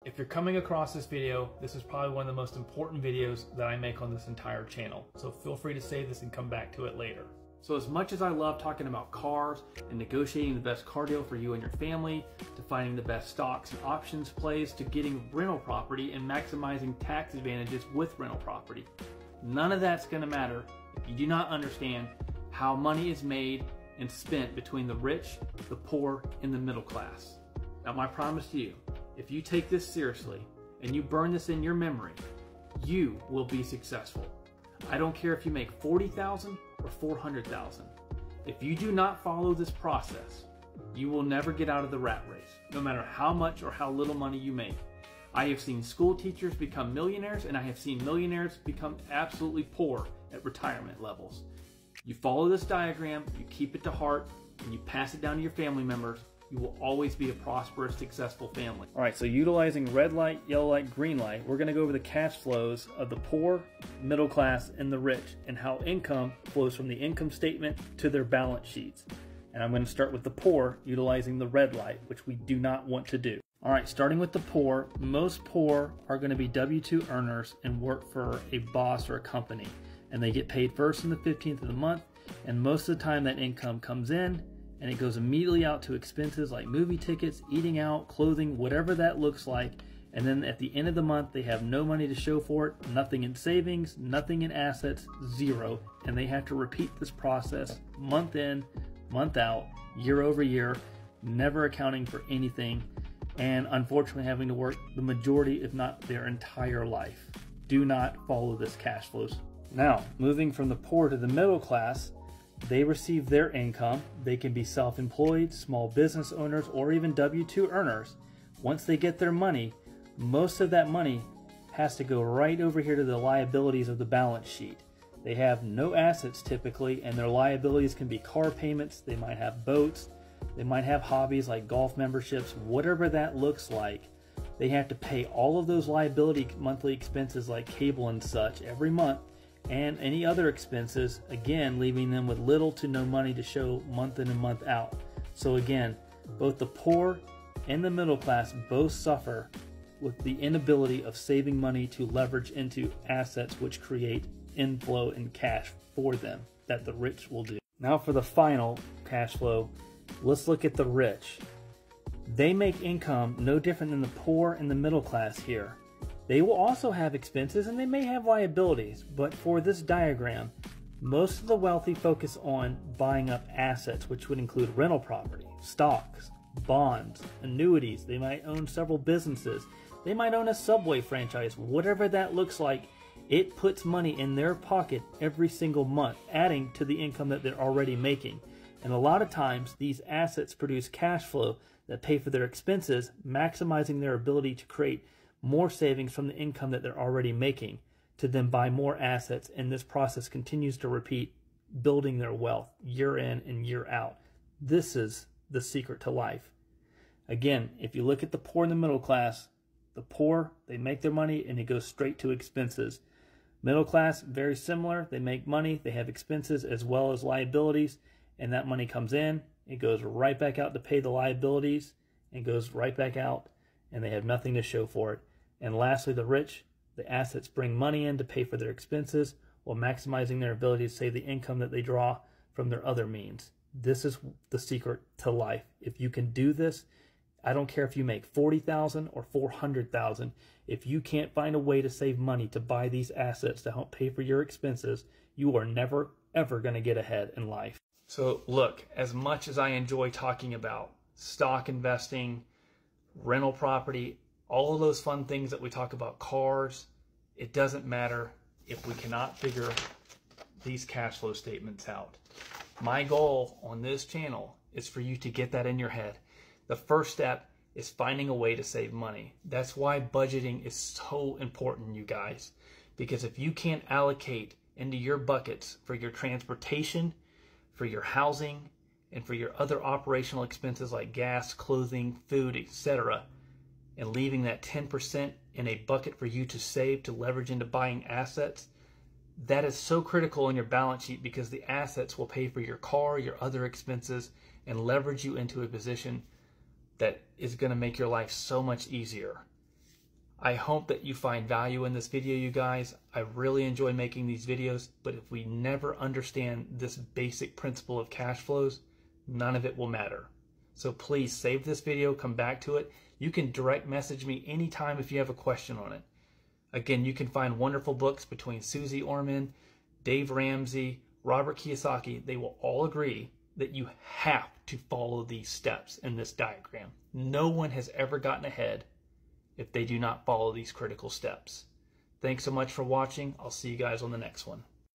If you're coming across this video, this is probably one of the most important videos that I make on this entire channel. So feel free to save this and come back to it later. So as much as I love talking about cars and negotiating the best car deal for you and your family, to finding the best stocks and options plays, to getting rental property and maximizing tax advantages with rental property, none of that's going to matter if you do not understand how money is made and spent between the rich, the poor, and the middle class. Now, my promise to you, if you take this seriously and you burn this in your memory, you will be successful. I don't care if you make $40,000 or $400,000. If you do not follow this process, you will never get out of the rat race, no matter how much or how little money you make. I have seen school teachers become millionaires, and I have seen millionaires become absolutely poor at retirement levels. You follow this diagram, you keep it to heart, and you pass it down to your family members, you will always be a prosperous, successful family. All right, so utilizing red light, yellow light, green light, we're gonna go over the cash flows of the poor, middle class, and the rich, and how income flows from the income statement to their balance sheets. And I'm gonna start with the poor, utilizing the red light, which we do not want to do. All right, starting with the poor, most poor are gonna be W-2 earners and work for a boss or a company. And they get paid first on the 15th of the month, and most of the time that income comes in, and it goes immediately out to expenses like movie tickets, eating out, clothing, whatever that looks like. And then at the end of the month, they have no money to show for it, nothing in savings, nothing in assets, zero. And they have to repeat this process month in, month out, year over year, never accounting for anything, and unfortunately having to work the majority, if not their entire life. Do not follow this cash flows. Now, moving from the poor to the middle class, they receive their income. They can be self-employed, small business owners, or even W-2 earners. Once they get their money, most of that money has to go right over here to the liabilities of the balance sheet. They have no assets typically, and their liabilities can be car payments. They might have boats. They might have hobbies like golf memberships, whatever that looks like. They have to pay all of those liability monthly expenses like cable and such every month, and any other expenses, again, leaving them with little to no money to show month in and month out. So again, both the poor and the middle class both suffer with the inability of saving money to leverage into assets which create inflow and cash for them that the rich will do. Now for the final cash flow, let's look at the rich. They make income no different than the poor and the middle class here. They will also have expenses and they may have liabilities, but for this diagram, most of the wealthy focus on buying up assets, which would include rental property, stocks, bonds, annuities. They might own several businesses. They might own a Subway franchise. Whatever that looks like, it puts money in their pocket every single month, adding to the income that they're already making. And a lot of times, these assets produce cash flow that pay for their expenses, maximizing their ability to create more savings from the income that they're already making to then buy more assets, and this process continues to repeat, building their wealth year in and year out. This is the secret to life. Again, if you look at the poor and the middle class, the poor, they make their money and it goes straight to expenses. Middle class, very similar. They make money, they have expenses as well as liabilities, and that money comes in, it goes right back out to pay the liabilities, and goes right back out, and they have nothing to show for it. And lastly, the rich, the assets bring money in to pay for their expenses while maximizing their ability to save the income that they draw from their other means. This is the secret to life. If you can do this, I don't care if you make $40,000 or $400,000. If you can't find a way to save money to buy these assets to help pay for your expenses, you are never, ever going to get ahead in life. So look, as much as I enjoy talking about stock investing, rental property, all of those fun things that we talk about, cars, it doesn't matter if we cannot figure these cash flow statements out. My goal on this channel is for you to get that in your head. The first step is finding a way to save money. That's why budgeting is so important, you guys. Because if you can't allocate into your buckets for your transportation, for your housing, and for your other operational expenses like gas, clothing, food, etc., and leaving that 10% in a bucket for you to save to leverage into buying assets, that is so critical in your balance sheet, because the assets will pay for your car, your other expenses, and leverage you into a position that is going to make your life so much easier. I hope that you find value in this video, you guys. I really enjoy making these videos, but if we never understand this basic principle of cash flows, none of it will matter. So please save this video, come back to it. You can direct message me anytime if you have a question on it. Again, you can find wonderful books between Suze Orman, Dave Ramsey, Robert Kiyosaki. They will all agree that you have to follow these steps in this diagram. No one has ever gotten ahead if they do not follow these critical steps. Thanks so much for watching. I'll see you guys on the next one.